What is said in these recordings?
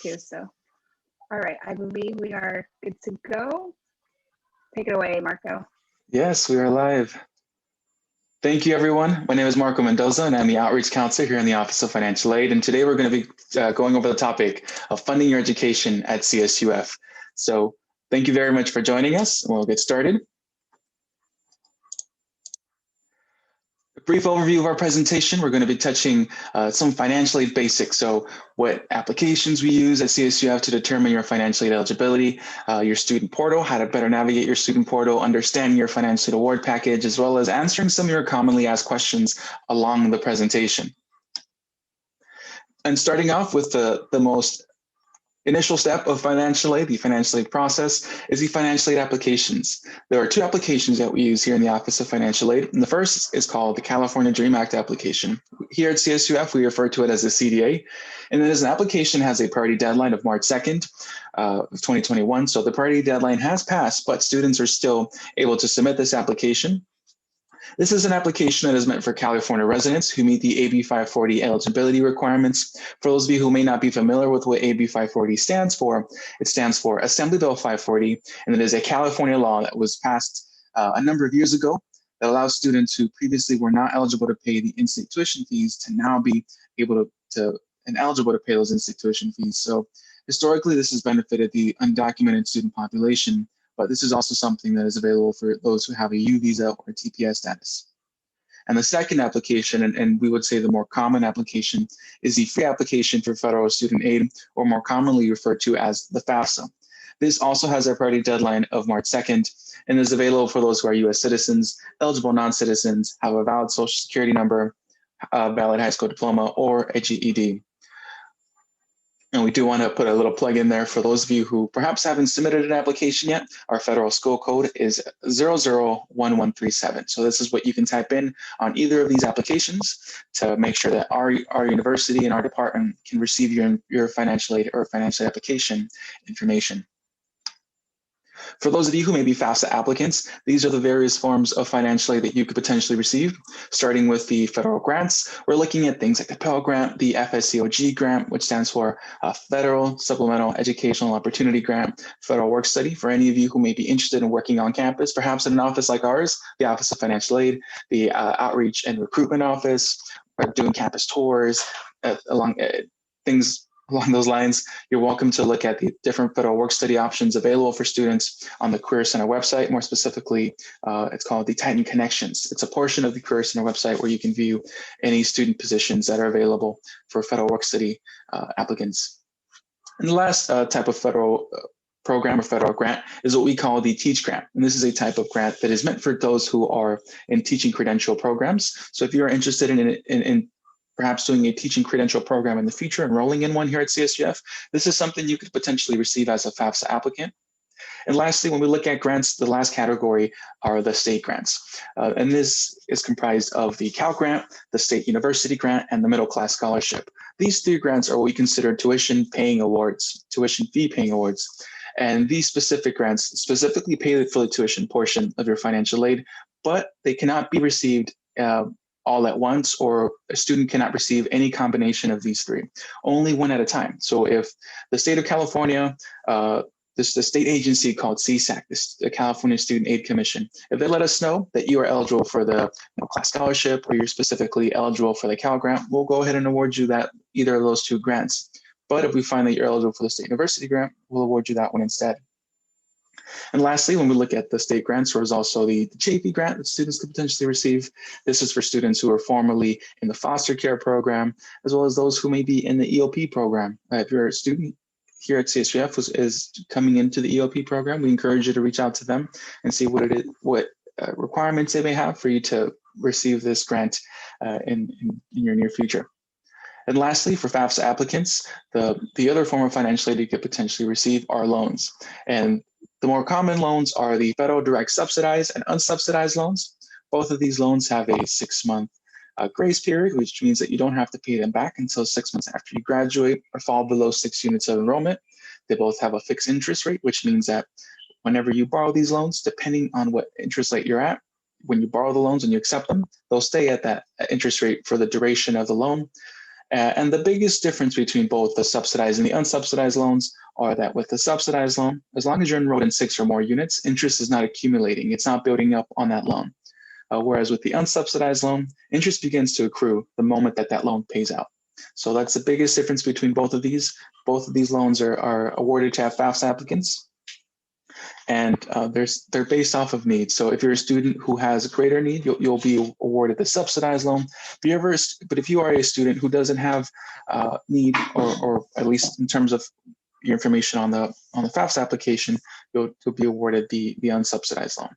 too. So, all right, I believe we are good to go. Take it away, Marco. Yes, we are live. Thank you, everyone. My name is Marco Mendoza, and I'm the Outreach Counselor here in the Office of Financial Aid. And today we're going to be going over the topic of funding your education at CSUF. So thank you very much for joining us. We'll get started. A brief overview of our presentation. We're going to be touching some financial aid basics. So what applications we use at CSUF to determine your financial aid eligibility, your student portal, how to better navigate your student portal, understanding your financial aid award package, as well as answering some of your commonly asked questions along the presentation. And starting off with the most initial step of financial aid, the financial aid process, is the financial aid applications. There are two applications that we use here in the Office of Financial Aid. And the first is called the California DREAM Act application. Here at CSUF, we refer to it as the CDA. And then as an application has a priority deadline of March 2nd of 2021. So the priority deadline has passed, but students are still able to submit this application. This is an application that is meant for California residents who meet the AB 540 eligibility requirements. For those of you who may not be familiar with what AB 540 stands for, it stands for Assembly Bill 540, and it is a California law that was passed a number of years ago that allows students who previously were not eligible to pay the in-state tuition fees to now be able to and eligible to pay those in-state tuition fees. So historically, this has benefited the undocumented student population, but this is also something that is available for those who have a U visa or a TPS status. And the second application, and we would say the more common application, is the free application for federal student aid, or more commonly referred to as the FAFSA. This also has a priority deadline of March 2nd and is available for those who are US citizens, eligible non-citizens, have a valid social security number, a valid high school diploma, or a GED. And we do want to put a little plug in there for those of you who perhaps haven't submitted an application yet. Our federal school code is 001137. So this is what you can type in on either of these applications to make sure that our university and our department can receive your financial aid or financial application information. For those of you who may be FAFSA applicants, these are the various forms of financial aid that you could potentially receive. Starting with the federal grants, we're looking at things like the Pell Grant, the FSCOG grant, which stands for Federal Supplemental Educational Opportunity Grant, Federal Work Study. For any of you who may be interested in working on campus, perhaps in an office like ours, the Office of Financial Aid, the Outreach and Recruitment Office, or doing campus tours, things along those lines, you're welcome to look at the different federal work study options available for students on the Career Center website. More specifically, it's called the Titan Connections. It's a portion of the Career Center website where you can view any student positions that are available for federal work study applicants. And the last type of federal program or federal grant is what we call the Teach Grant. And this is a type of grant that is meant for those who are in teaching credential programs. So if you're interested in perhaps doing a teaching credential program in the future, enrolling in one here at CSUF, this is something you could potentially receive as a FAFSA applicant. And lastly, when we look at grants, the last category are the state grants. And this is comprised of the Cal Grant, the State University Grant, and the Middle Class Scholarship. These three grants are what we consider tuition fee paying awards. And these specific grants specifically pay for the tuition portion of your financial aid, but they cannot be received all at once, or a student cannot receive any combination of these three, only one at a time. So if the state of California, the state agency called CSAC, the California Student Aid Commission, if they let us know that you are eligible for the Middle Class Scholarship or you're specifically eligible for the Cal Grant, we'll go ahead and award you that, either of those two grants. But if we find that you're eligible for the State University Grant, we'll award you that one instead. And lastly, when we look at the state grants, there's also the JP grant that students could potentially receive. This is for students who are formerly in the foster care program, as well as those who may be in the EOP program. If you're a student here at CSUF is coming into the EOP program, we encourage you to reach out to them and see what requirements they may have for you to receive this grant in your near future. And lastly, for FAFSA applicants, the other form of financial aid you could potentially receive are loans. And the more common loans are the federal direct subsidized and unsubsidized loans. Both of these loans have a 6-month grace period, which means that you don't have to pay them back until 6 months after you graduate or fall below 6 units of enrollment. They both have a fixed interest rate, which means that whenever you borrow these loans, depending on what interest rate you're at, when you borrow the loans and you accept them, they'll stay at that interest rate for the duration of the loan. And the biggest difference between both the subsidized and the unsubsidized loans are that with the subsidized loan, as long as you're enrolled in 6 or more units, interest is not accumulating. It's not building up on that loan. Whereas with the unsubsidized loan, interest begins to accrue the moment that that loan pays out. So that's the biggest difference between both of these. Both of these loans are awarded to have FAFSA applicants, and they're based off of need. So if you're a student who has a greater need, you'll be awarded the subsidized loan. But if you are a student who doesn't have need, or at least in terms of your information on the FAFSA application, you'll be awarded the unsubsidized loan.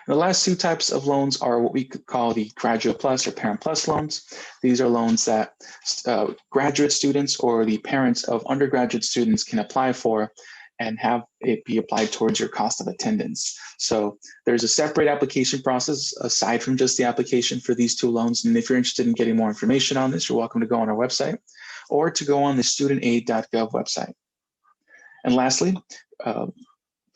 The last 2 types of loans are what we could call the Graduate Plus or Parent Plus loans. These are loans that graduate students or the parents of undergraduate students can apply for and have it be applied towards your cost of attendance. So there's a separate application process aside from just the application for these 2 loans. And if you're interested in getting more information on this, you're welcome to go on our website or to go on the studentaid.gov website. And lastly,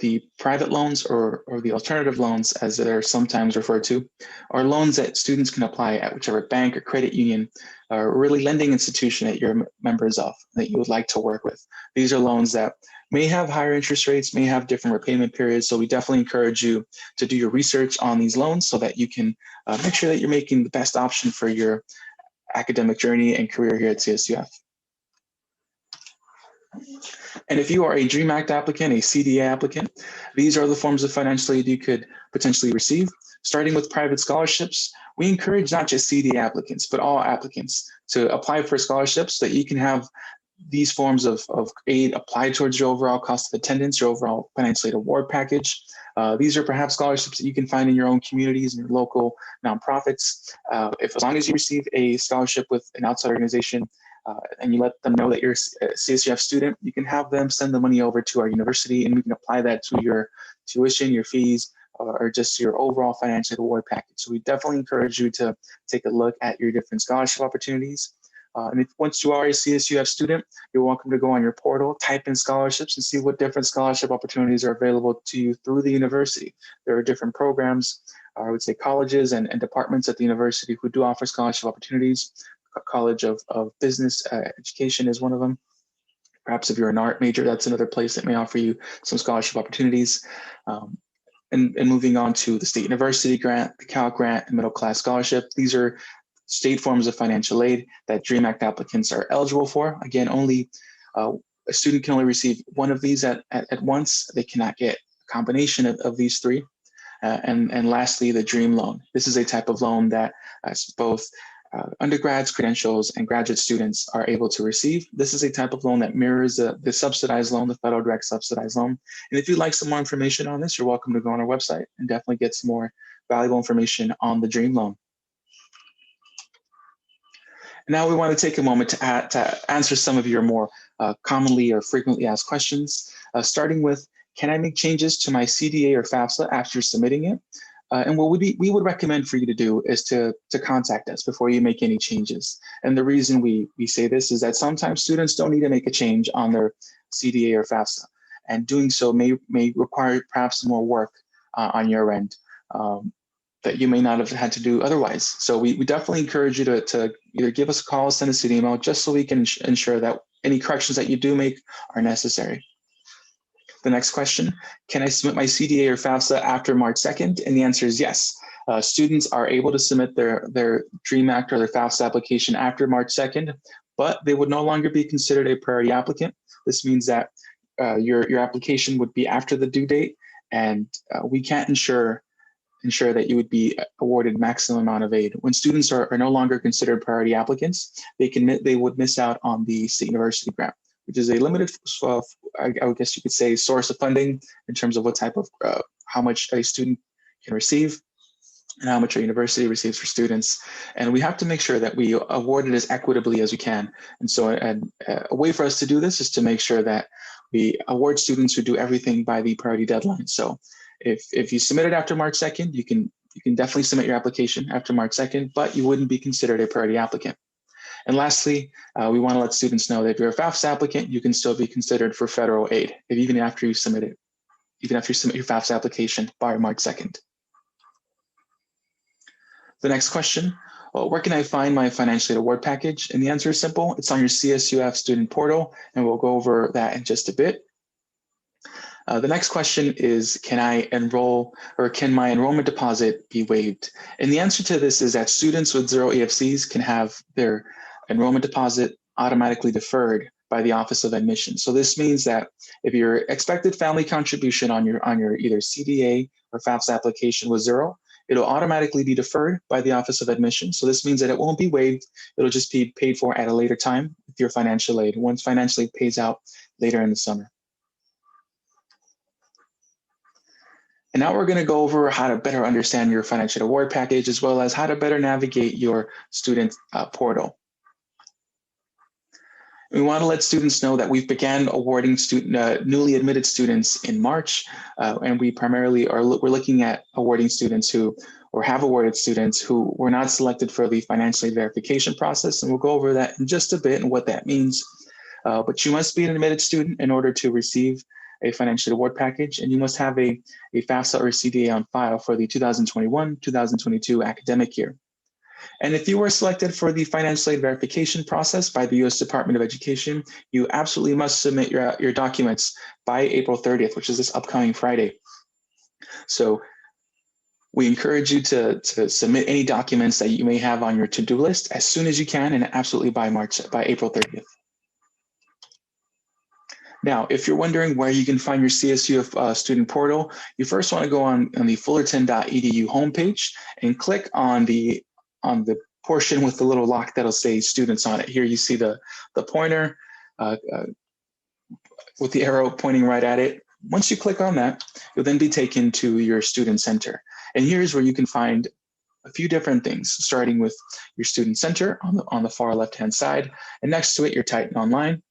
the private loans or the alternative loans, as they're sometimes referred to, are loans that students can apply at whichever bank or credit union or really lending institution that you're members of that you would like to work with. These are loans that may have higher interest rates, may have different repayment periods. So we definitely encourage you to do your research on these loans so that you can make sure that you're making the best option for your academic journey and career here at CSUF. And if you are a DREAM Act applicant, a CDA applicant, these are the forms of financial aid you could potentially receive. Starting with private scholarships, we encourage not just CDA applicants, but all applicants to apply for scholarships so that you can have these forms of aid applied towards your overall cost of attendance, your overall financial aid award package. These are perhaps scholarships that you can find in your own communities and your local nonprofits. As long as you receive a scholarship with an outside organization, and you let them know that you're a CSUF student, you can have them send the money over to our university and we can apply that to your tuition, your fees, or just your overall financial award package. So we definitely encourage you to take a look at your different scholarship opportunities. And once you are a CSUF student, you're welcome to go on your portal, type in scholarships and see what different scholarship opportunities are available to you through the university. There are different programs, I would say colleges and departments at the university who do offer scholarship opportunities. College of Business Education is one of them. Perhaps if you're an art major, that's another place that may offer you some scholarship opportunities. And moving on to the State University Grant, the Cal Grant, and Middle Class Scholarship. These are state forms of financial aid that DREAM Act applicants are eligible for. Again, only a student can only receive one of these at once. They cannot get a combination of these 3. And lastly, the DREAM loan. This is a type of loan that both undergrads, credentials, and graduate students are able to receive. This is a type of loan that mirrors the subsidized loan, the federal direct subsidized loan. And if you'd like some more information on this, you're welcome to go on our website and definitely get some more valuable information on the DREAM loan. Now we want to take a moment to answer some of your more commonly or frequently asked questions, starting with, can I make changes to my CDA or FAFSA after submitting it? And what we would recommend for you to do is to contact us before you make any changes. And the reason we say this is that sometimes students don't need to make a change on their CDA or FAFSA, and doing so may require perhaps some more work on your end that you may not have had to do otherwise. So we definitely encourage you to either give us a call, send us an email, just so we can ensure that any corrections that you do make are necessary. The next question, can I submit my CDA or FAFSA after March 2nd? And the answer is yes. Students are able to submit their DREAM Act or their FAFSA application after March 2nd, but they would no longer be considered a priority applicant. This means that your application would be after the due date, and we can't ensure that you would be awarded maximum amount of aid. When students are no longer considered priority applicants, they would miss out on the State University Grant, which is a limited, I guess you could say, source of funding in terms of what type of, how much a student can receive and how much a university receives for students. And we have to make sure that we award it as equitably as we can. And so a way for us to do this is to make sure that we award students who do everything by the priority deadline. So if you submit it after March 2nd, you can definitely submit your application after March 2nd, but you wouldn't be considered a priority applicant. And lastly, we want to let students know that if you're a FAFSA applicant, you can still be considered for federal aid, even after you submit it, even after you submit your FAFSA application by March 2nd. The next question, Well, where can I find my financial aid award package? And the answer is simple. It's on your CSUF student portal, and we'll go over that in just a bit. The next question is, can I enroll, or can my enrollment deposit be waived? And the answer to this is that students with 0 EFCs can have their enrollment deposit automatically deferred by the Office of Admissions. So this means that if your expected family contribution on your either CDA or FAFSA application was 0, it'll automatically be deferred by the Office of Admissions. So this means that it won't be waived. It'll just be paid for at a later time with your financial aid, once financial aid pays out later in the summer. And now we're going to go over how to better understand your financial award package, as well as how to better navigate your student portal. We want to let students know that we've began awarding newly admitted students in March, and we primarily we're looking at awarding students who, or have awarded students who were not selected for the financial aid verification process, and we'll go over that in just a bit and what that means. But you must be an admitted student in order to receive a financial award package, and you must have a FAFSA or CDA on file for the 2021-2022 academic year. And if you were selected for the financial aid verification process by the U.S. Department of Education, you absolutely must submit your documents by April 30th, which is this upcoming Friday. So we encourage you to submit any documents that you may have on your to-do list as soon as you can, and absolutely by April 30th. Now, if you're wondering where you can find your CSU student portal, you first want to go on the fullerton.edu homepage and click on the portion with the little lock that'll say students on it. Here you see the pointer with the arrow pointing right at it. Once you click on that, you'll then be taken to your student center. And here's where you can find a few different things, starting with your student center on the far left-hand side, and next to it, your Titan Online.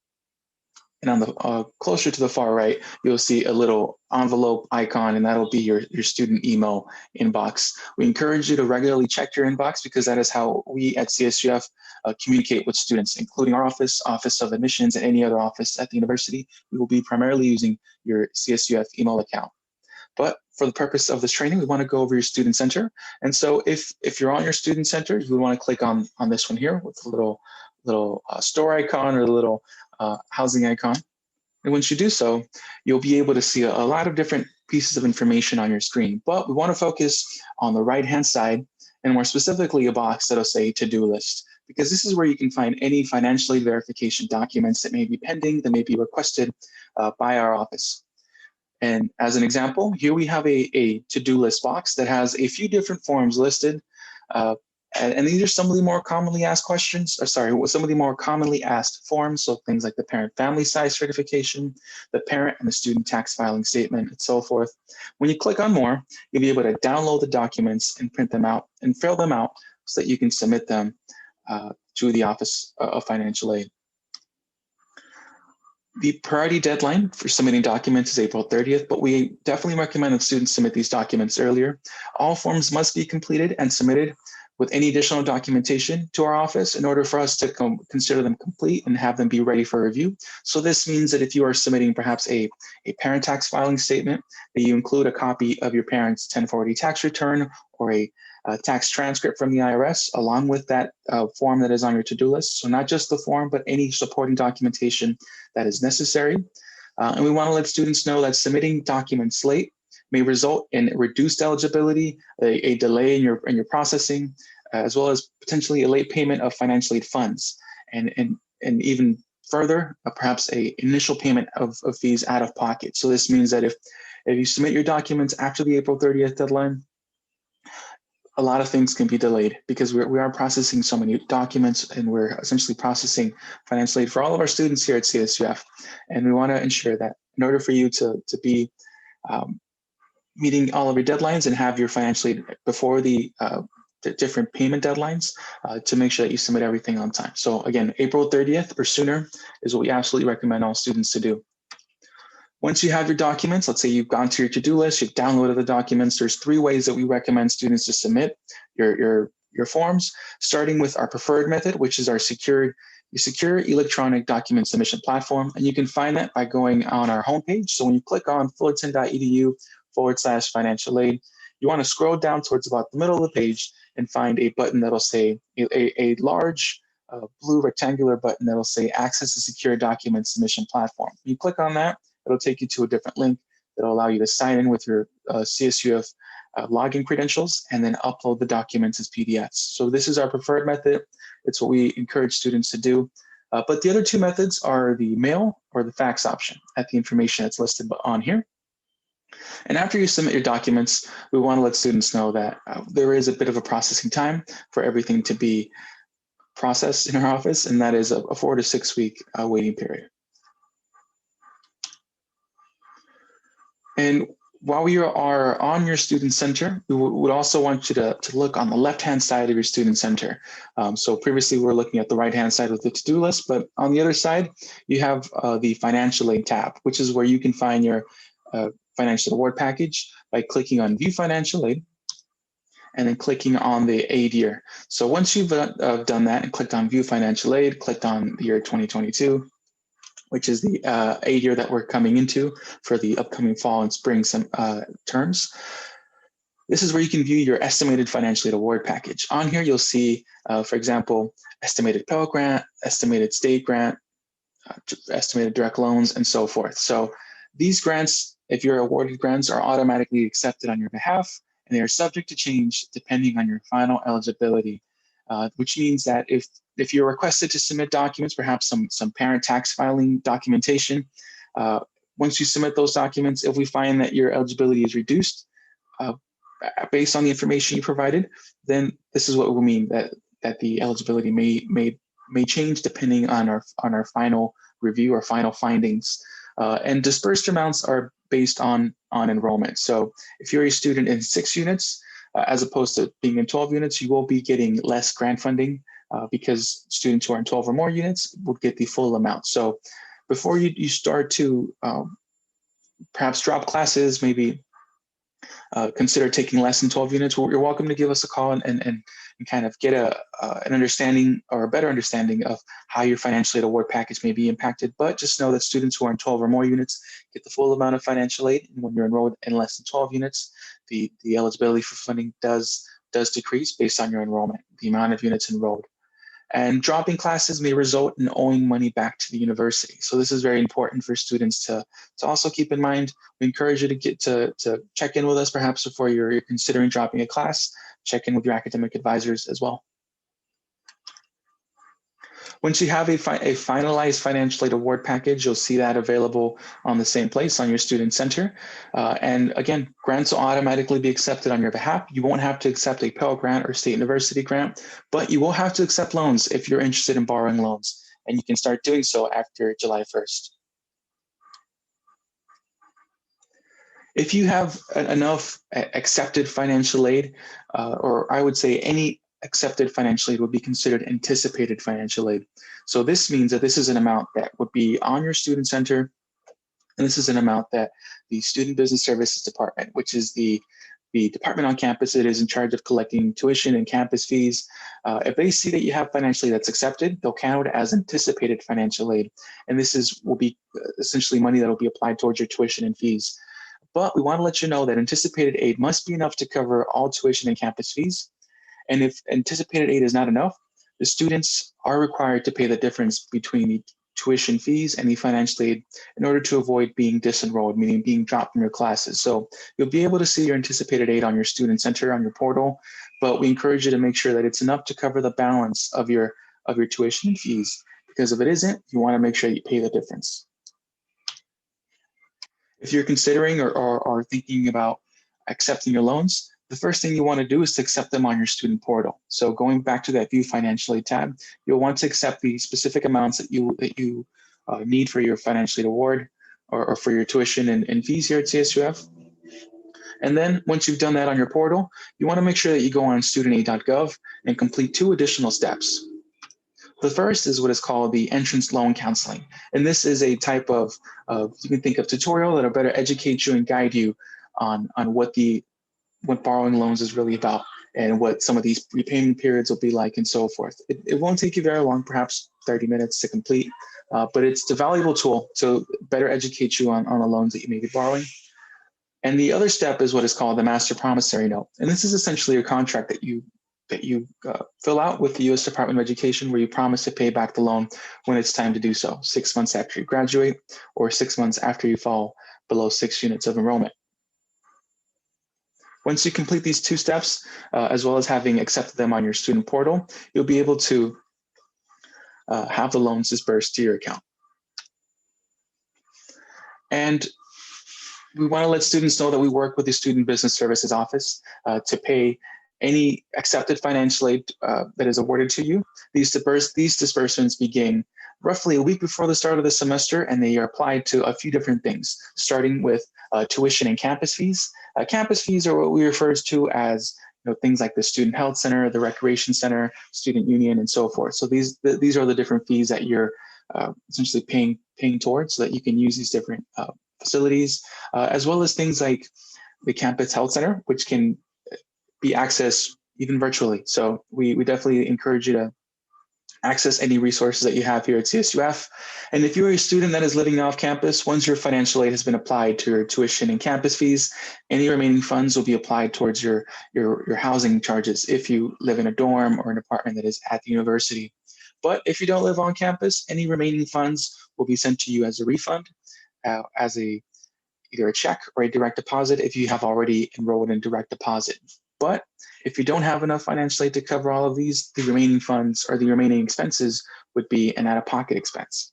And on the closer to the far right, you'll see a little envelope icon, and that'll be your student email inbox. We encourage you to regularly check your inbox, because that is how we at CSUF communicate with students, including our Office of Admissions, and any other office at the university. We will be primarily using your CSUF email account. But for the purpose of this training, we want to go over your student center. And so if you're on your student center, you would want to click on this one here with the little store icon, or the little housing icon. And once you do so, you'll be able to see a lot of different pieces of information on your screen. But we want to focus on the right-hand side, and more specifically a box that'll say to-do list, because this is where you can find any financial aid verification documents that may be pending, that may be requested by our office. And as an example, here we have a to-do list box that has a few different forms listed. And these are some of the more commonly asked questions, or sorry, some of the more commonly asked forms. So things like the parent family size certification, the parent and the student tax filing statement, and so forth. When you click on more, you'll be able to download the documents and print them out and fill them out so that you can submit them to the Office of Financial Aid. The priority deadline for submitting documents is April 30th, but we definitely recommend that students submit these documents earlier. All forms must be completed and submitted with any additional documentation to our office in order for us to consider them complete and have them be ready for review. So this means that if you are submitting perhaps a parent tax filing statement, that you include a copy of your parent's 1040 tax return, or a tax transcript from the IRS, along with that form that is on your to-do list. So not just the form, but any supporting documentation that is necessary. And we want to let students know that submitting documents late may result in reduced eligibility, a delay in your processing, as well as potentially a late payment of financial aid funds, and even further, perhaps a initial payment of fees out of pocket. So this means that if you submit your documents after the April 30th deadline, a lot of things can be delayed, because we are processing so many documents, and we're essentially processing financial aid for all of our students here at CSUF. And we want to ensure that in order for you to be meeting all of your deadlines and have your financial aid before the different payment deadlines, to make sure that you submit everything on time. So again, April 30th or sooner is what we absolutely recommend all students to do. Once you have your documents, let's say you've gone to your to-do list, you've downloaded the documents, there's 3 ways that we recommend students to submit your forms, starting with our preferred method, which is our secure electronic document submission platform. And you can find that by going on our homepage. So when you click on fullerton.edu/financial aid, you want to scroll down towards about the middle of the page, and find a button that'll say, a large blue rectangular button that'll say access the secure document submission platform. You click on that, it'll take you to a different link that'll allow you to sign in with your CSUF login credentials and then upload the documents as PDFs. So this is our preferred method. It's what we encourage students to do. But the other two methods are the mail or the fax option at the information that's listed on here. And after you submit your documents, we want to let students know that there is a bit of a processing time for everything to be processed in our office, and that is a 4 to 6 week waiting period. And while we are on your student center, we would also want you to look on the left-hand side of your student center. So previously we were looking at the right-hand side with the to-do list, but on the other side, you have the financial aid tab, which is where you can find your financial award package by clicking on View Financial Aid and then clicking on the aid year. So once you've done that and clicked on View Financial Aid, clicked on the year 2022, which is the aid year that we're coming into for the upcoming fall and spring terms. This is where you can view your estimated financial aid award package. On here, you'll see, for example, estimated Pell Grant, estimated state grant, estimated direct loans, and so forth. So these grants, if you're awarded grants, are automatically accepted on your behalf, and they are subject to change depending on your final eligibility, which means that if you're requested to submit documents, perhaps some parent tax filing documentation, once you submit those documents, if we find that your eligibility is reduced based on the information you provided, then this is what will mean that the eligibility may change depending on our final review or final findings. And disbursed amounts are based on enrollment. So if you're a student in 6 units, as opposed to being in 12 units, you will be getting less grant funding because students who are in 12 or more units would get the full amount. So before you start to perhaps drop classes, maybe consider taking less than 12 units, you're welcome to give us a call and kind of get an understanding or a better understanding of how your financial aid award package may be impacted. But just know that students who are in 12 or more units get the full amount of financial aid. And when you're enrolled in less than 12 units, the eligibility for funding does decrease based on your enrollment, the amount of units enrolled. And dropping classes may result in owing money back to the university. So this is very important for students to also keep in mind. We encourage you to check in with us perhaps before you're considering dropping a class. Check in with your academic advisors as well. Once you have a finalized financial aid award package, you'll see that available on the same place on your student center. And again, grants will automatically be accepted on your behalf. You won't have to accept a Pell Grant or State University grant, but you will have to accept loans if you're interested in borrowing loans. And you can start doing so after July 1st. If you have enough accepted financial aid, or I would say any accepted financial aid would be considered anticipated financial aid. So this means that this is an amount that would be on your student center, and this is an amount that the Student Business Services Department, which is the department on campus that is in charge of collecting tuition and campus fees, if they see that you have financial aid that's accepted, they'll count it as anticipated financial aid. And this will be essentially money that will be applied towards your tuition and fees. But we want to let you know that anticipated aid must be enough to cover all tuition and campus fees. And if anticipated aid is not enough, the students are required to pay the difference between the tuition fees and the financial aid in order to avoid being disenrolled, meaning being dropped from your classes. So you'll be able to see your anticipated aid on your student center, on your portal, but we encourage you to make sure that it's enough to cover the balance of your tuition and fees, because if it isn't, you want to make sure you pay the difference. If you're considering or thinking about accepting your loans, the first thing you want to do is to accept them on your student portal. So going back to that View Financial Aid tab, you'll want to accept the specific amounts that you need for your financial aid award or for your tuition and fees here at CSUF. And then once you've done that on your portal, you want to make sure that you go on studentaid.gov and complete 2 additional steps. The first is what is called the entrance loan counseling. And this is a type of you can think of tutorial that'll better educate you and guide you on what borrowing loans is really about and what some of these repayment periods will be like and so forth. It won't take you very long, perhaps 30 minutes to complete, but it's a valuable tool to better educate you on the loans that you may be borrowing. And the other step is what is called the master promissory note. And this is essentially a contract that you fill out with the U.S. Department of Education, where you promise to pay back the loan when it's time to do so, 6 months after you graduate or 6 months after you fall below 6 units of enrollment. Once you complete these 2 steps, as well as having accepted them on your student portal, you'll be able to have the loans dispersed to your account. And we want to let students know that we work with the Student Business Services Office to pay any accepted financial aid that is awarded to you. These disbursements begin roughly a week before the start of the semester, and they are applied to a few different things, starting with tuition and campus fees. Campus fees are what we refer to as things like the Student Health Center, the Recreation Center, Student Union, and so forth. So these are the different fees that you're essentially paying towards, so that you can use these different facilities, as well as things like the Campus Health Center, which can be accessed even virtually. So we definitely encourage you to access any resources that you have here at CSUF. And if you're a student that is living off campus, once your financial aid has been applied to your tuition and campus fees, any remaining funds will be applied towards your housing charges if you live in a dorm or an apartment that is at the university. But if you don't live on campus, any remaining funds will be sent to you as a refund, as either a check or a direct deposit if you have already enrolled in direct deposit. But if you don't have enough financial aid to cover all of these, the remaining funds or the remaining expenses would be an out-of-pocket expense.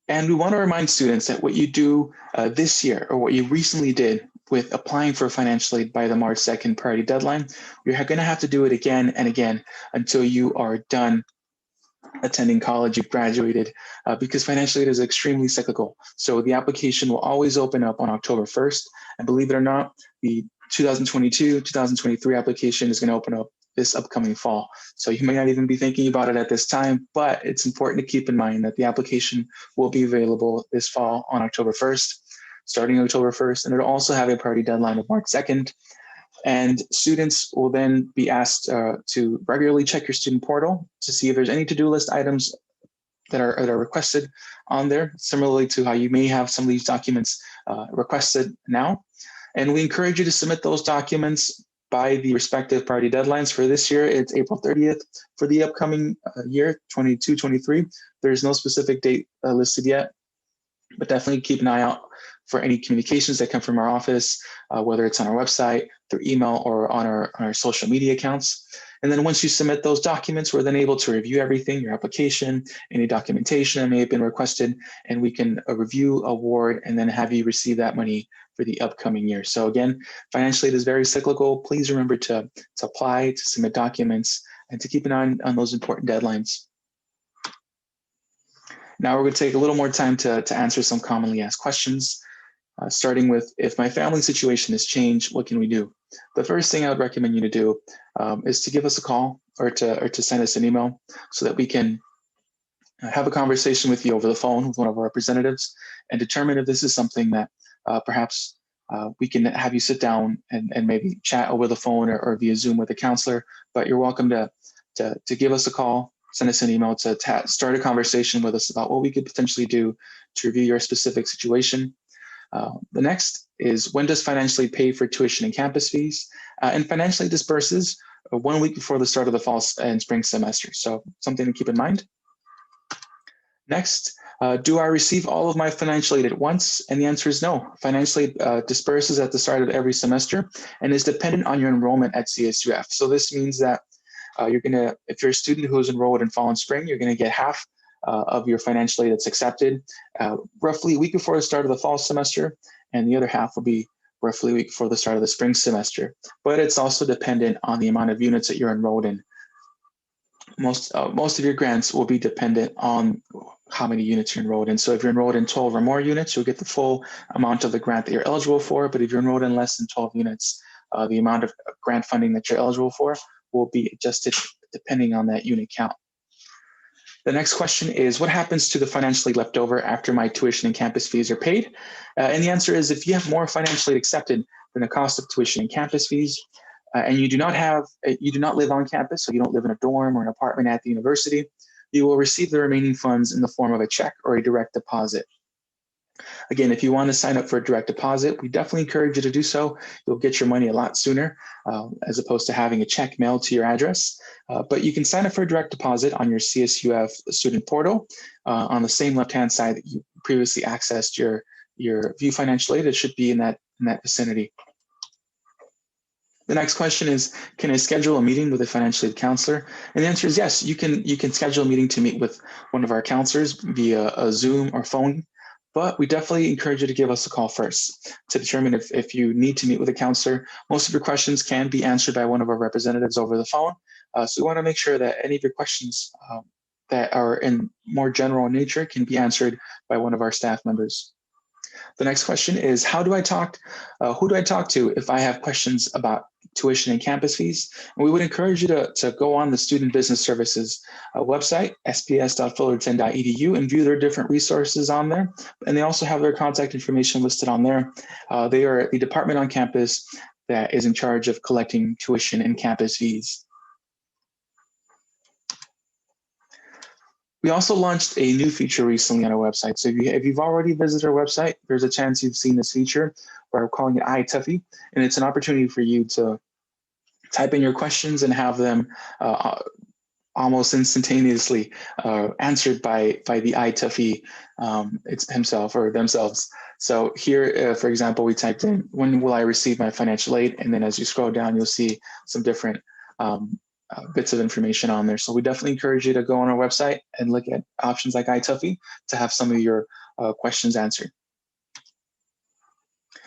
And we want to remind students that what you do this year, or what you recently did with applying for financial aid by the March 2nd priority deadline, you're going to have to do it again and again until you are done attending college, you've graduated, because financial aid is extremely cyclical. So the application will always open up on October 1st. And believe it or not, the 2022-2023 application is going to open up this upcoming fall. So you may not even be thinking about it at this time, but it's important to keep in mind that the application will be available this fall on October 1st, starting October 1st, and it'll also have a priority deadline of March 2nd. And students will then be asked to regularly check your student portal to see if there's any to-do list items that are requested on there, similarly to how you may have some of these documents requested now. And we encourage you to submit those documents by the respective priority deadlines. For this year, it's April 30th. For the upcoming year, 22-23, there's no specific date listed yet, but definitely keep an eye out for any communications that come from our office, whether it's on our website, through email, or on our social media accounts. And then once you submit those documents, we're then able to review everything, your application, any documentation that may have been requested, and we can review, award, and then have you receive that money for the upcoming year. So again, financial aid is very cyclical. Please remember to apply, to submit documents, and to keep an eye on those important deadlines. Now we're going to take a little more time to answer some commonly asked questions, starting with, if my family situation has changed, what can we do? The first thing I would recommend you to do is to give us a call or to send us an email so that we can have a conversation with you over the phone with one of our representatives and determine if this is something that perhaps we can have you sit down and maybe chat over the phone or via Zoom with a counselor. But you're welcome to give us a call, send us an email to start a conversation with us about what we could potentially do to review your specific situation. The next is, when does financial aid pay for tuition and campus fees? And financial aid disperses 1 week before the start of the fall and spring semester. So something to keep in mind. Next, do I receive all of my financial aid at once? And the answer is no. Financial aid disperses at the start of every semester and is dependent on your enrollment at CSUF. So this means that if you're a student who is enrolled in fall and spring, you're gonna get half of your financial aid that's accepted roughly a week before the start of the fall semester, and the other half will be roughly a week before the start of the spring semester. But it's also dependent on the amount of units that you're enrolled in. Most of your grants will be dependent on how many units you're enrolled in. So if you're enrolled in 12 or more units, you'll get the full amount of the grant that you're eligible for. But if you're enrolled in less than 12 units, the amount of grant funding that you're eligible for will be adjusted depending on that unit count. The next question is, what happens to the financial aid left over after my tuition and campus fees are paid? And the answer is, if you have more financial aid accepted than the cost of tuition and campus fees, and you do not live on campus, so you don't live in a dorm or an apartment at the university, you will receive the remaining funds in the form of a check or a direct deposit. Again, if you want to sign up for a direct deposit, we definitely encourage you to do so. You'll get your money a lot sooner as opposed to having a check mailed to your address. But you can sign up for a direct deposit on your CSUF student portal on the same left-hand side that you previously accessed your View Financial Aid. It should be in that vicinity. The next question is, can I schedule a meeting with a financial aid counselor? And the answer is yes, you can schedule a meeting to meet with one of our counselors via a Zoom or phone, but we definitely encourage you to give us a call first to determine if you need to meet with a counselor. Most of your questions can be answered by one of our representatives over the phone. So we want to make sure that any of your questions that are in more general nature can be answered by one of our staff members. The next question is, who do I talk to if I have questions about tuition and campus fees? And we would encourage you to go on the Student Business Services website, sps.fullerton.edu, and view their different resources on there. And they also have their contact information listed on there. They are the department on campus that is in charge of collecting tuition and campus fees. We also launched a new feature recently on our website. So if you've already visited our website, there's a chance you've seen this feature. We're calling it Ituffy, and it's an opportunity for you to type in your questions and have them almost instantaneously answered by the Ituffy it's himself or themselves. So here, for example, we typed in, when will I receive my financial aid? And then as you scroll down, you'll see some different bits of information on there. So we definitely encourage you to go on our website and look at options like Ituffy to have some of your questions answered.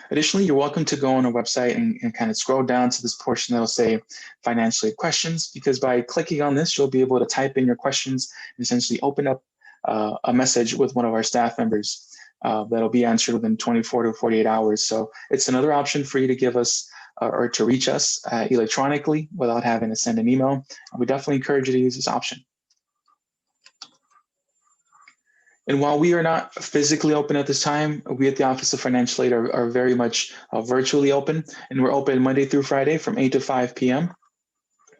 Additionally, you're welcome to go on our website and kind of scroll down to this portion that'll say financial aid questions, because by clicking on this, you'll be able to type in your questions and essentially open up a message with one of our staff members that'll be answered within 24 to 48 hours. So it's another option for you to give us or to reach us electronically without having to send an email. And we definitely encourage you to use this option. And while we are not physically open at this time, we at the Office of Financial Aid are very much virtually open, and we're open Monday through Friday from 8 to 5 p.m.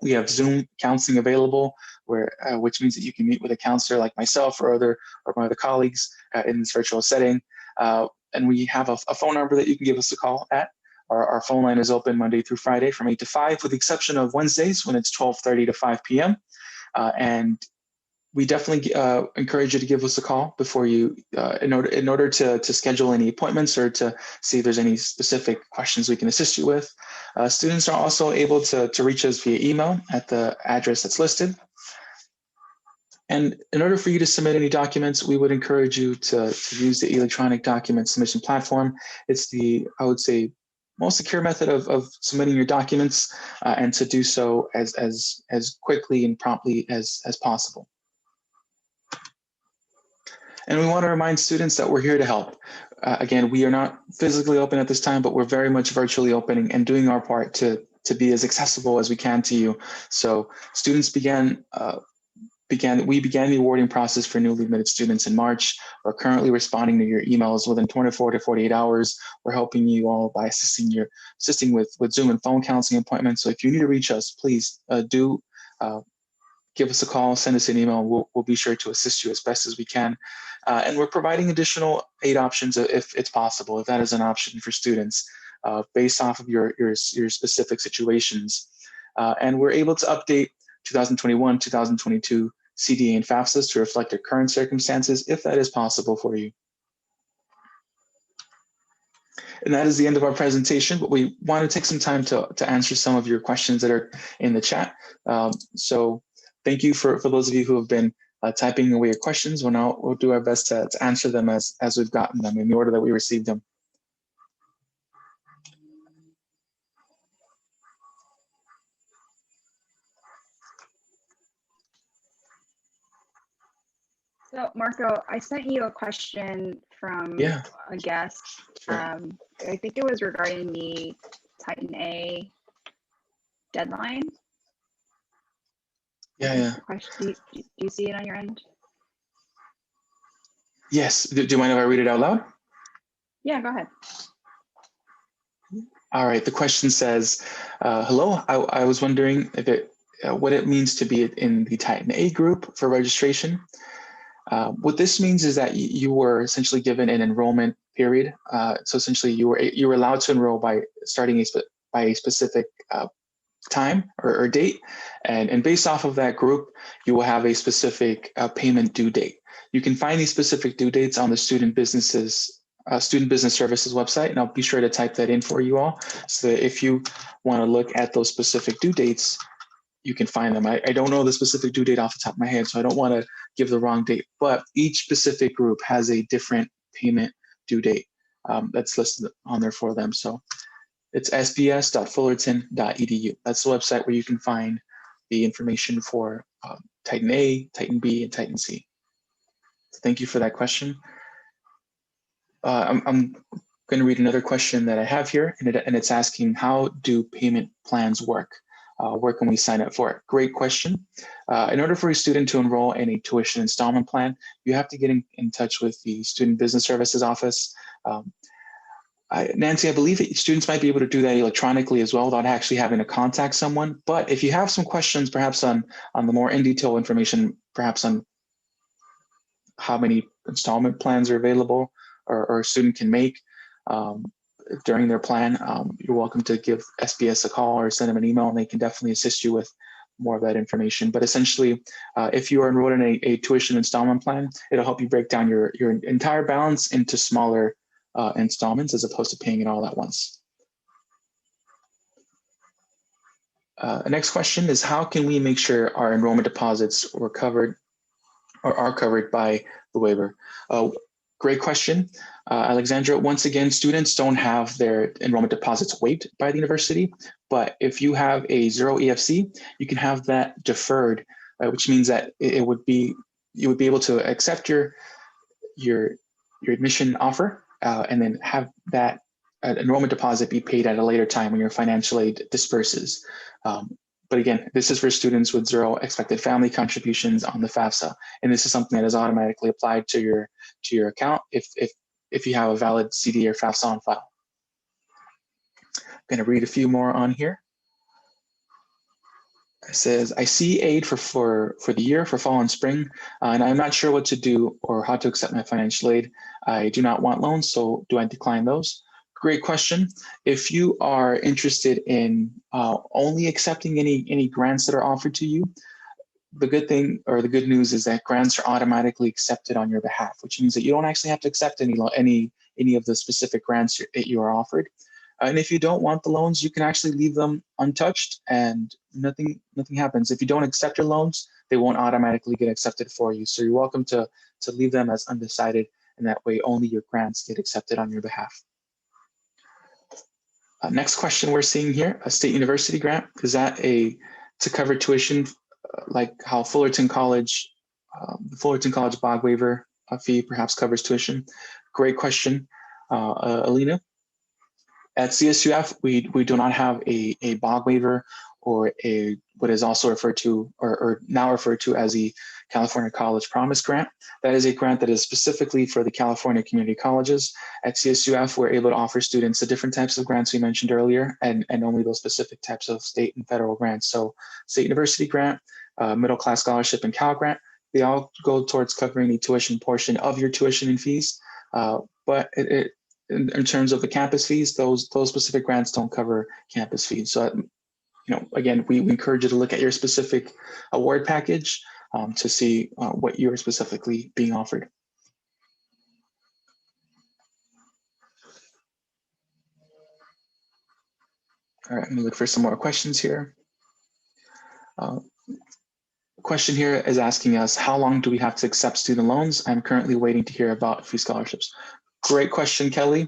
We have Zoom counseling available, which means that you can meet with a counselor like myself or my other colleagues in this virtual setting. And we have a phone number that you can give us a call at. Our phone line is open Monday through Friday from 8 to 5, with the exception of Wednesdays when it's 12:30 to 5 p.m. And we definitely encourage you to give us a call before you, in order to schedule any appointments or to see if there's any specific questions we can assist you with. Students are also able to reach us via email at the address that's listed. And in order for you to submit any documents, we would encourage you to use the electronic document submission platform. It's the, I would say, most secure method of submitting your documents, and to do so as quickly and promptly as possible. And we want to remind students that we're here to help. Again, we are not physically open at this time, but we're very much virtually open and doing our part to be as accessible as we can to you. So students began the awarding process for newly admitted students in March. We're currently responding to your emails within 24 to 48 hours. We're helping you all by assisting with Zoom and phone counseling appointments. So if you need to reach us, please do give us a call, send us an email. We'll be sure to assist you as best as we can. And we're providing additional aid options if it's possible, if that is an option for students based off of your specific situations. And we're able to update 2021, 2022 CDA and FAFSAs to reflect your current circumstances, if that is possible for you. And that is the end of our presentation, but we want to take some time to answer some of your questions that are in the chat. So thank you for those of you who have been typing away your questions. We'll do our best to answer them as we've gotten them in the order that we received them. So Marco, I sent you a question from a guest. Sure. I think it was regarding the Titan A deadline. Yeah. Do you see it on your end? Yes. Do you mind if I read it out loud? Yeah, go ahead. All right. The question says, hello, I was wondering if what it means to be in the Titan A group for registration. What this means is that you were essentially given an enrollment period. So essentially, you were allowed to enroll by starting by a specific time or date, and based off of that group, you will have a specific payment due date. You can find these specific due dates on the Student Business Services website, and I'll be sure to type that in for you all, so that if you want to look at those specific due dates, you can find them. I don't know the specific due date off the top of my head, so I don't want to give the wrong date, but each specific group has a different payment due date that's listed on there for them. So it's sbs.fullerton.edu. That's the website where you can find the information for Titan A, Titan B, and Titan C. So thank you for that question. I'm going to read another question that I have here, and it's asking, how do payment plans work? Where can we sign up for it? Great question. In order for a student to enroll in a tuition installment plan, you have to get in touch with the Student Business Services office. Nancy, I believe students might be able to do that electronically as well without actually having to contact someone. But if you have some questions, perhaps on the more in detail information, perhaps on how many installment plans are available or a student can make during their plan, you're welcome to give SBS a call or send them an email, and they can definitely assist you with more of that information. But essentially, if you are enrolled in a tuition installment plan, it'll help you break down your entire balance into smaller installments as opposed to paying it all at once. The next question is, how can we make sure our enrollment deposits were covered or are covered by the waiver? Great question, Alexandra. Once again, students don't have their enrollment deposits waived by the university, but if you have a 0 EFC, you can have that deferred, which means that you would be able to accept your admission offer and then have that enrollment deposit be paid at a later time when your financial aid disperses. But again, this is for students with 0 expected family contributions on the FAFSA, and this is something that is automatically applied to your account if you have a valid CD or FAFSA on file. I'm going to read a few more on here. It says, I see aid for the year for fall and spring, and I'm not sure what to do or how to accept my financial aid. I do not want loans, so do I decline those? Great question. If you are interested in only accepting any grants that are offered to you, the good thing or the good news is that grants are automatically accepted on your behalf, which means that you don't actually have to accept any of the specific grants that you are offered. And if you don't want the loans, you can actually leave them untouched and nothing happens. If you don't accept your loans, they won't automatically get accepted for you. So you're welcome to leave them as undecided, and that way only your grants get accepted on your behalf. Next question we're seeing here, a state university grant. Is that to cover tuition like how Fullerton College, the Fullerton College BOG waiver fee perhaps covers tuition? Great question, Alina. At CSUF, we do not have a BOG waiver or what is also referred to or now referred to as the California College Promise Grant. That is a grant that is specifically for the California community colleges. At CSUF, we're able to offer students the different types of grants we mentioned earlier, and only those specific types of state and federal grants. So state university grant, middle class scholarship, and Cal grant, they all go towards covering the tuition portion of your tuition and fees. But in terms of the campus fees, those specific grants don't cover campus fees. So, again, we encourage you to look at your specific award package to see what you are specifically being offered. All right, I'm gonna look for some more questions here. Question here is asking us, how long do we have to accept student loans? I'm currently waiting to hear about free scholarships. Great question, Kelly.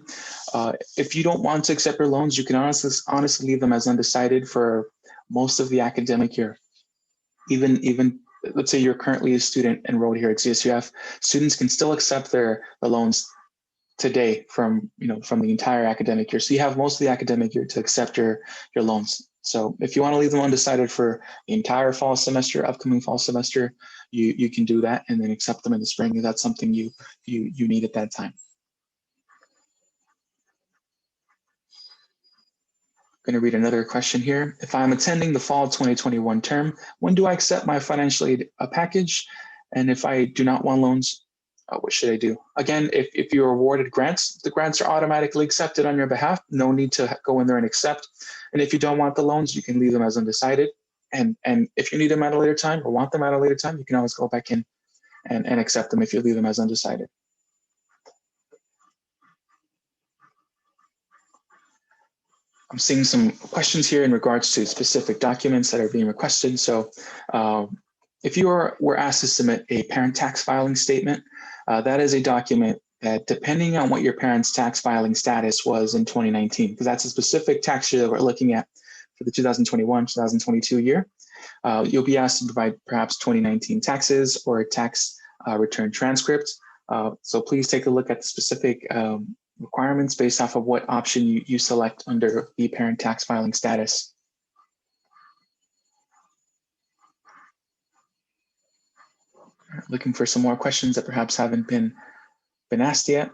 If you don't want to accept your loans, you can honestly leave them as undecided for most of the academic year. Even let's say you're currently a student enrolled here at CSUF, students can still accept the loans today from the entire academic year. So you have most of the academic year to accept your loans. So if you want to leave them undecided for the entire fall semester, upcoming fall semester, you can do that and then accept them in the spring if that's something you need at that time. I'm going to read another question here. If I'm attending the fall 2021 term, when do I accept my financial aid package? And if I do not want loans, what should I do? Again, if you're awarded grants, the grants are automatically accepted on your behalf. No need to go in there and accept. And if you don't want the loans, you can leave them as undecided. And if you need them at a later time or want them at a later time, you can always go back in and accept them if you leave them as undecided. I'm seeing some questions here in regards to specific documents that are being requested. So if you were asked to submit a parent tax filing statement, that is a document that, depending on what your parent's tax filing status was in 2019, because that's a specific tax year that we're looking at for the 2021-2022 year, you'll be asked to provide perhaps 2019 taxes or a tax return transcript. So please take a look at the specific requirements based off of what option you select under the parent tax filing status. Looking for some more questions that perhaps haven't been asked yet.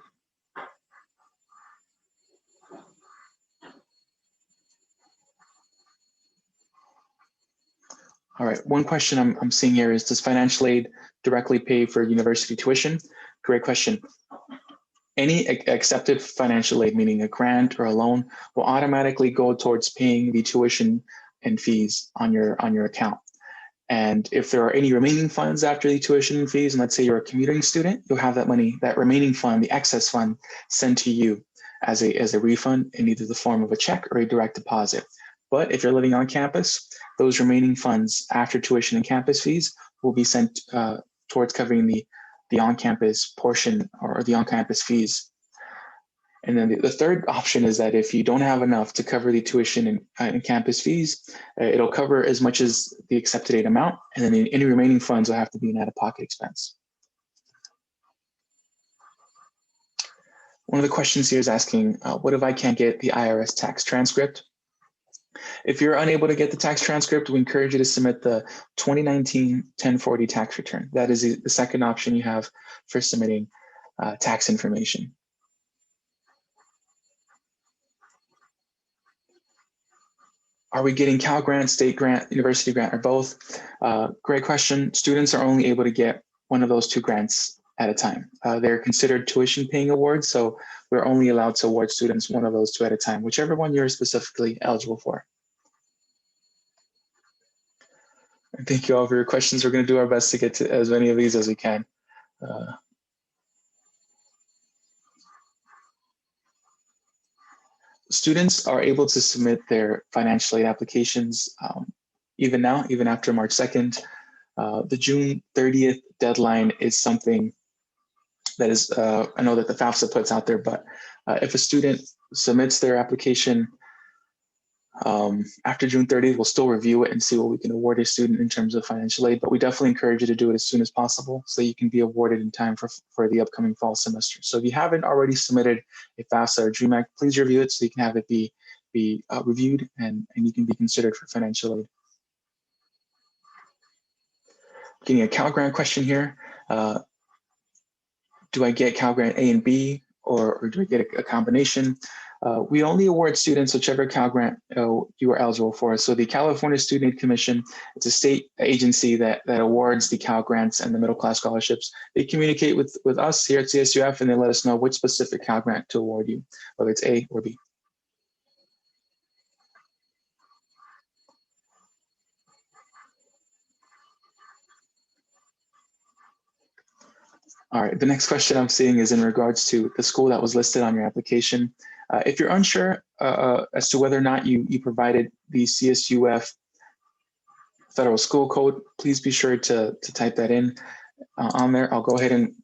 All right, one question I'm seeing here is, does financial aid directly pay for university tuition? Great question. Any accepted financial aid, meaning a grant or a loan, will automatically go towards paying the tuition and fees on your account. And if there are any remaining funds after the tuition and fees, and let's say you're a commuting student, you'll have that money, that remaining fund, the excess fund, sent to you as a refund in either the form of a check or a direct deposit. But if you're living on campus, those remaining funds after tuition and campus fees will be sent towards covering the on-campus portion or the on-campus fees. And then the third option is that if you don't have enough to cover the tuition and campus fees, it'll cover as much as the accepted aid amount, and then any remaining funds will have to be an out-of-pocket expense. One of the questions here is asking, what if I can't get the IRS tax transcript? If you're unable to get the tax transcript, we encourage you to submit the 2019 1040 tax return. That is the second option you have for submitting tax information. Are we getting Cal Grant, State Grant, University Grant, or both? Great question. Students are only able to get one of those two grants at a time. They're considered tuition paying awards, so we're only allowed to award students one of those two at a time, whichever one you're specifically eligible for. And thank you all for your questions. We're going to do our best to get to as many of these as we can. Students are able to submit their financial aid applications even now, even after March 2nd. The June 30th deadline is something that is, I know that the FAFSA puts out there, but if a student submits their application after June 30th, we'll still review it and see what we can award a student in terms of financial aid, but we definitely encourage you to do it as soon as possible so you can be awarded in time for the upcoming fall semester. So if you haven't already submitted a FAFSA or DREAM Act, please review it so you can have it be reviewed and you can be considered for financial aid. Getting a Cal Grant question here. Do I get Cal Grant A and B, or do I get a combination? We only award students whichever Cal Grant you are eligible for. So the California Student Aid Commission, it's a state agency that awards the Cal Grants and the middle class scholarships. They communicate with us here at CSUF and they let us know which specific Cal Grant to award you, whether it's A or B. All right, the next question I'm seeing is in regards to the school that was listed on your application. If you're unsure as to whether or not you provided the CSUF federal school code, please be sure to type that in on there. I'll go ahead and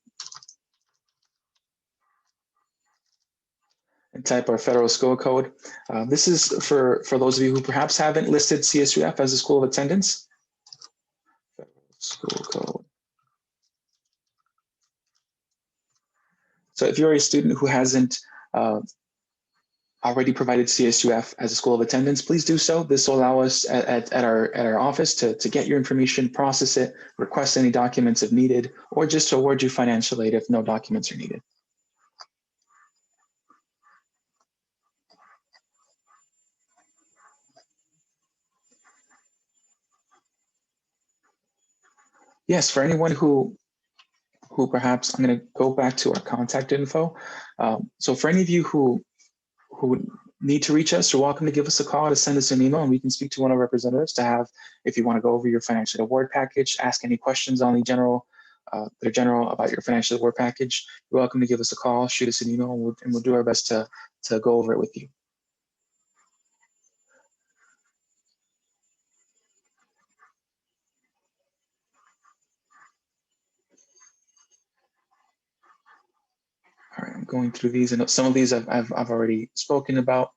type our federal school code. This is for those of you who perhaps haven't listed CSUF as a school of attendance. Federal school code. So if you're a student who hasn't already provided CSUF as a school of attendance, please do so. This will allow us at our office to get your information, process it, request any documents if needed, or just to award you financial aid if no documents are needed. Yes, for anyone who who perhaps, I'm going to go back to our contact info. So for any of you who need to reach us, you're welcome to give us a call, to send us an email, and we can speak to one of our representatives to have, if you want to go over your financial award package, ask any questions on the general about your financial award package, you're welcome to give us a call, shoot us an email, and we'll do our best to go over it with you. All right, I'm going through these, and some of these I've already spoken about.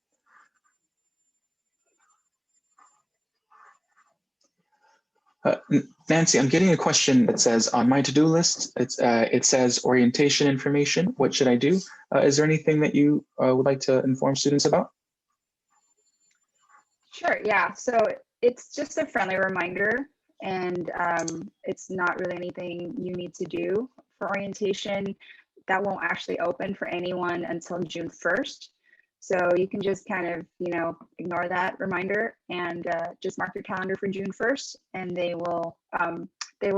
Nancy, I'm getting a question that says, on my to-do list, it says orientation information. What should I do? Is there anything that you would like to inform students about? Sure, yeah. So it's just a friendly reminder, and it's not really anything you need to do for orientation. That won't actually open for anyone until June 1st. So you can just kind of, ignore that reminder and just mark your calendar for June 1st, and they will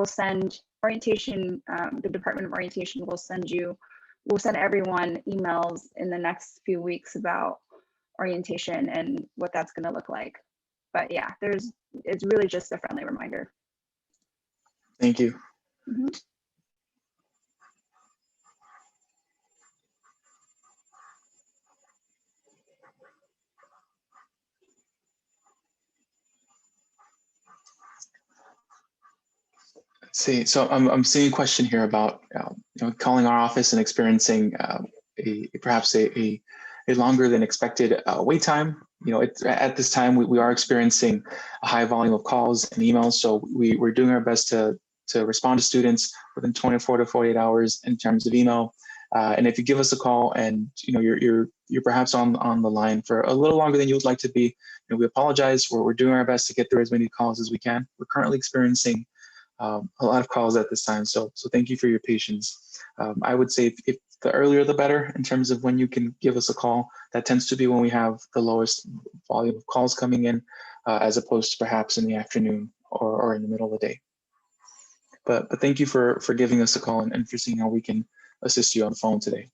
send orientation. The Department of Orientation will send everyone emails in the next few weeks about orientation and what that's going to look like. But yeah, it's really just a friendly reminder. Thank you. Mm-hmm. See, so I'm seeing a question here about calling our office and experiencing perhaps a longer than expected wait time. At this time we are experiencing a high volume of calls and emails, so we're doing our best to respond to students within 24 to 48 hours in terms of email. And if you give us a call and you're perhaps on the line for a little longer than you would like to be, we apologize. We're doing our best to get through as many calls as we can. We're currently experiencing a lot of calls at this time, so thank you for your patience. I would say if the earlier the better in terms of when you can give us a call. That tends to be when we have the lowest volume of calls coming in, as opposed to perhaps in the afternoon or in the middle of the day. But thank you for giving us a call and for seeing how we can assist you on the phone today.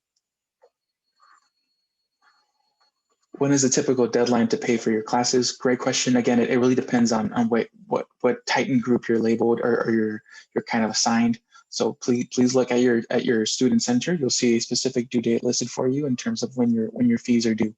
When is a typical deadline to pay for your classes? Great question. Again, it really depends on what Titan group you're labeled or you're kind of assigned. So please look at your student center. You'll see a specific due date listed for you in terms of when your fees are due.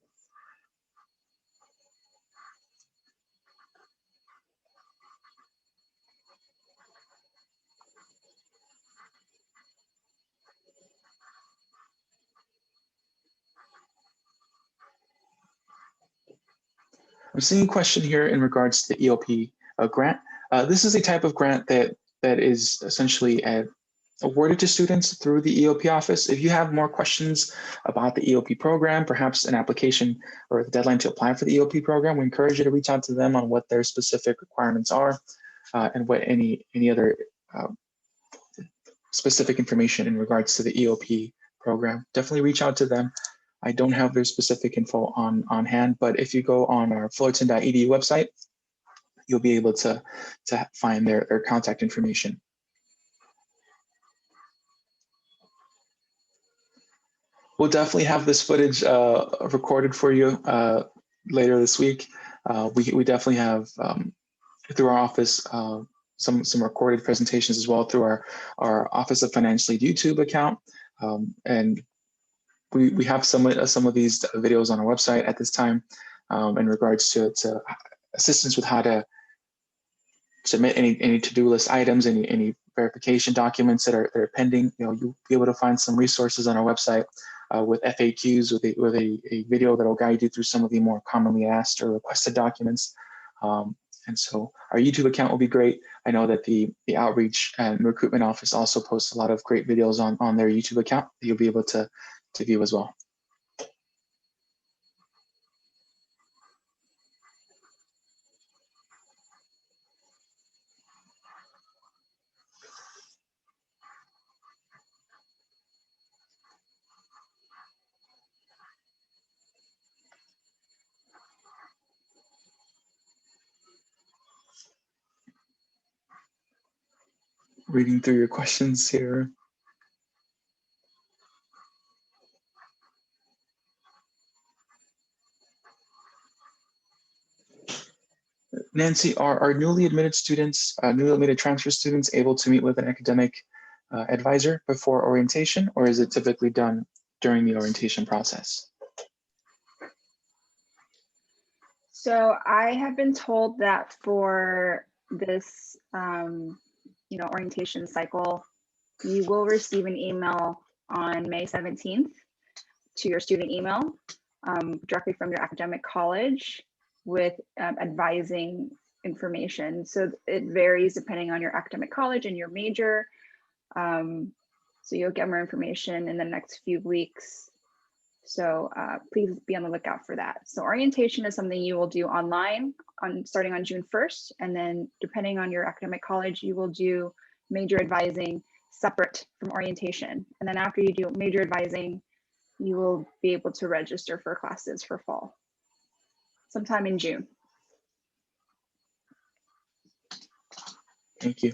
I'm seeing a question here in regards to the EOP grant. This is a type of grant that is essentially awarded to students through the EOP office. If you have more questions about the EOP program, perhaps an application or the deadline to apply for the EOP program, we encourage you to reach out to them on what their specific requirements are and what any other specific information in regards to the EOP program. Definitely reach out to them. I don't have their specific info on hand, but if you go on our fullerton.edu website, you'll be able to find their contact information. We'll definitely have this footage recorded for you later this week. We definitely have through our office some recorded presentations as well through our Office of Financial Aid YouTube account, and we have some of these videos on our website at this time in regards to assistance with how to submit any to-do list items, any verification documents that are pending. You'll be able to find some resources on our website with FAQs with a video that will guide you through some of the more commonly asked or requested documents. And so our YouTube account will be great. I know that the outreach and recruitment office also posts a lot of great videos on their YouTube account that you'll be able to view as well. Reading through your questions here. Nancy, are newly admitted students, newly admitted transfer students able to meet with an academic advisor before orientation, or is it typically done during the orientation process? So I have been told that for this, orientation cycle, you will receive an email on May 17th to your student email directly from your academic college with advising information. So it varies depending on your academic college and your major. So you'll get more information in the next few weeks. So please be on the lookout for that. So orientation is something you will do online starting on June 1st. And then depending on your academic college, you will do major advising separate from orientation. And then after you do major advising, you will be able to register for classes for fall, sometime in June. Thank you.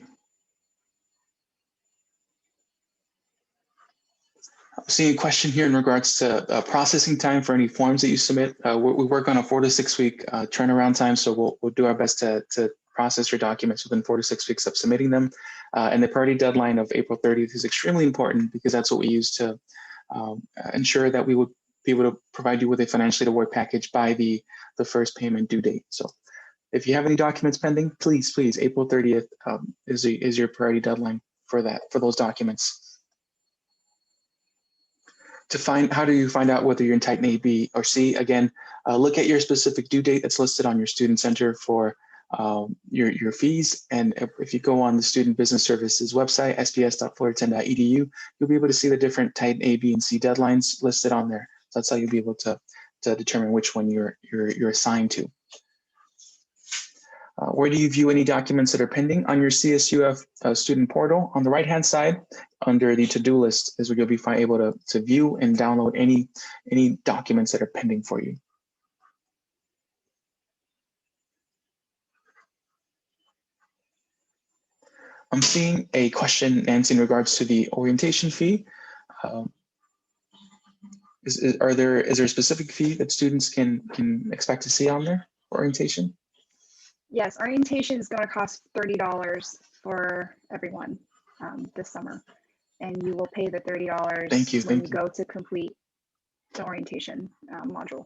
I'm seeing a question here in regards to processing time for any forms that you submit. We work on a 4 to 6 week turnaround time, so we'll do our best to process your documents within 4 to 6 weeks of submitting them. And the priority deadline of April 30th is extremely important because that's what we use to ensure that we would be able to provide you with a financial aid award package by the first payment due date. So if you have any documents pending, please, April 30th is your priority deadline for those documents. How do you find out whether you're in Titan A, B, or C? Again, look at your specific due date that's listed on your Student Center for your fees. And if you go on the Student Business Services website, sps.fullerton.edu, you'll be able to see the different Titan A, B, and C deadlines listed on there. So that's how you'll be able to determine which one you're assigned to. Where do you view any documents that are pending? On your CSUF student portal, on the right-hand side, under the to-do list is where you'll be able to view and download any documents that are pending for you. I'm seeing a question, Nancy, in regards to the orientation fee. Is there a specific fee that students can expect to see on there for orientation? Yes, orientation is going to cost $30 for everyone this summer, and you will pay the $30 when you go to complete the orientation module.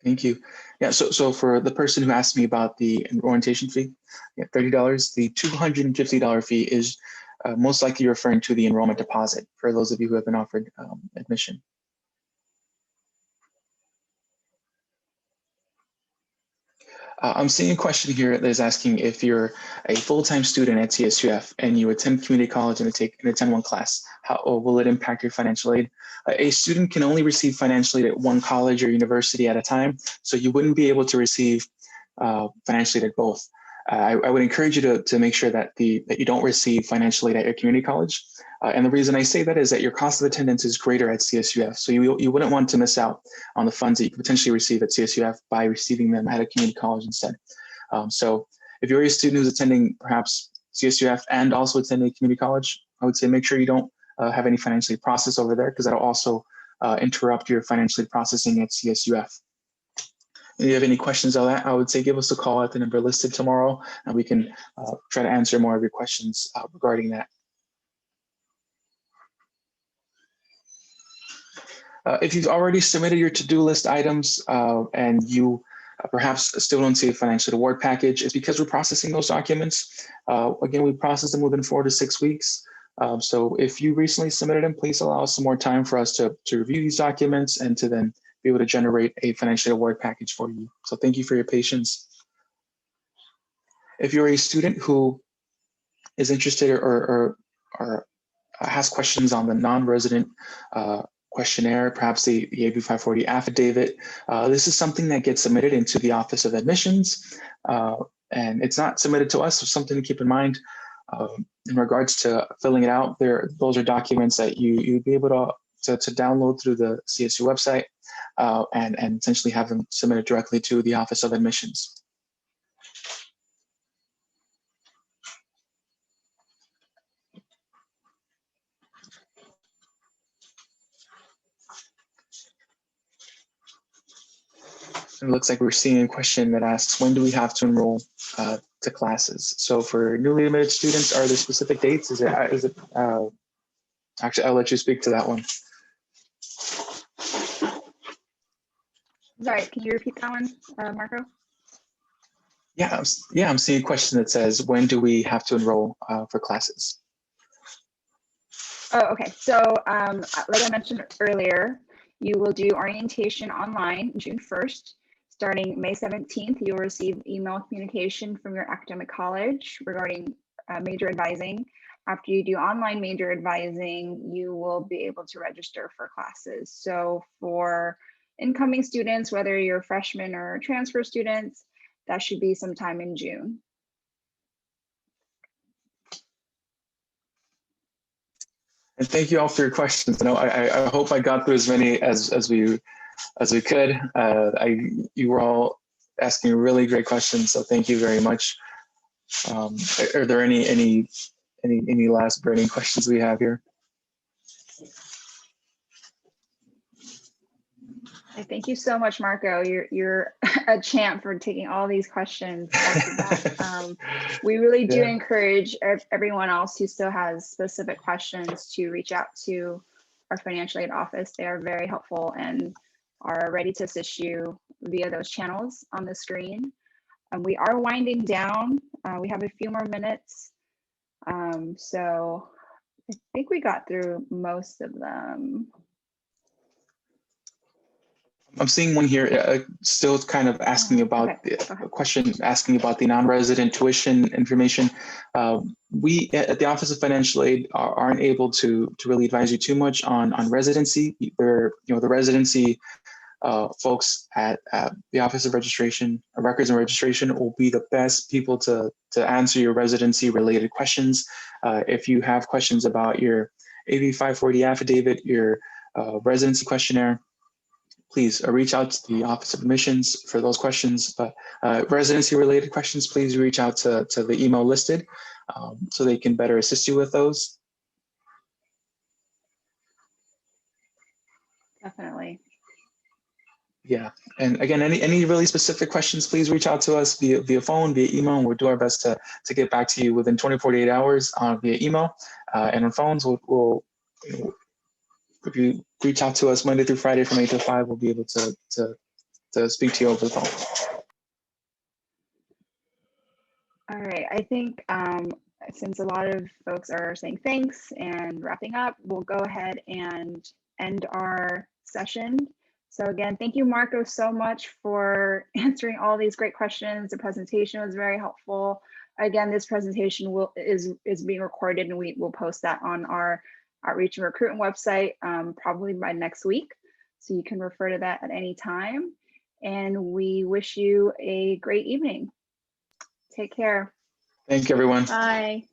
Thank you. Yeah, so for the person who asked me about the orientation fee, yeah, $30, the $250 fee is most likely referring to the enrollment deposit for those of you who have been offered admission. I'm seeing a question here that is asking if you're a full-time student at CSUF and you attend community college and attend one class, how will it impact your financial aid? A student can only receive financial aid at one college or university at a time, so you wouldn't be able to receive financial aid at both. I would encourage you to make sure that you don't receive financial aid at your community college. And the reason I say that is that your cost of attendance is greater at CSUF. So you wouldn't want to miss out on the funds that you could potentially receive at CSUF by receiving them at a community college instead. So if you're a student who's attending perhaps CSUF and also attending a community college, I would say make sure you don't have any financial aid process over there, because that'll also interrupt your financial aid processing at CSUF. If you have any questions on that, I would say give us a call at the number listed tomorrow, and we can try to answer more of your questions regarding that. If you've already submitted your to-do list items and you perhaps still don't see a financial award package, it's because we're processing those documents. Again, we process them within 4 to 6 weeks. So if you recently submitted them, please allow us some more time for us to review these documents and to then be able to generate a financial award package for you. So thank you for your patience. If you're a student who is interested or has questions on the non-resident questionnaire, perhaps the AB 540 affidavit, this is something that gets submitted into the Office of Admissions, and it's not submitted to us, so something to keep in mind. In regards to filling it out, those are documents that you'd be able to download through the CSU website and essentially have them submitted directly to the Office of Admissions. It looks like we're seeing a question that asks, when do we have to enroll to classes? So for newly admitted students, are there specific dates? Actually, I'll let you speak to that one. Sorry, can you repeat that one, Marco? Yeah, I'm seeing a question that says, when do we have to enroll for classes? Oh, okay. So like I mentioned earlier, you will do orientation online June 1st. Starting May 17th, you'll receive email communication from your academic college regarding major advising. After you do online major advising, you will be able to register for classes. So for incoming students, whether you're freshmen or transfer students, that should be sometime in June. And thank you all for your questions. I hope I got through as many as we could. You were all asking really great questions, so thank you very much. Are there any last burning questions we have here? Thank you so much, Marco. You're a champ for taking all these questions. We really do encourage everyone else who still has specific questions to reach out to our financial aid office. They are very helpful and are ready to assist you via those channels on the screen. We are winding down. We have a few more minutes. So I think we got through most of them. I'm seeing one here, still kind of asking about a question asking about the non-resident tuition information. We at the Office of Financial Aid aren't able to really advise you too much on residency. The residency folks at the Office of Registration, Records and Registration will be the best people to answer your residency related questions. If you have questions about your AB 540 affidavit, your residency questionnaire, please reach out to the Office of Admissions for those questions. But residency related questions, please reach out to the email listed so they can better assist you with those. Definitely. Yeah, and again, any really specific questions, please reach out to us via phone, via email, and we'll do our best to get back to you within 48 hours via email. And on phones, we'll if you reach out to us Monday through Friday from 8 to 5, we'll be able to speak to you over the phone. All right, I think since a lot of folks are saying thanks and wrapping up, we'll go ahead and end our session. So again, thank you, Marco, so much for answering all these great questions. The presentation was very helpful. Again, this presentation is being recorded, and we will post that on our Outreach and Recruitment website probably by next week. So you can refer to that at any time. And we wish you a great evening. Take care. Thank you, everyone. Bye.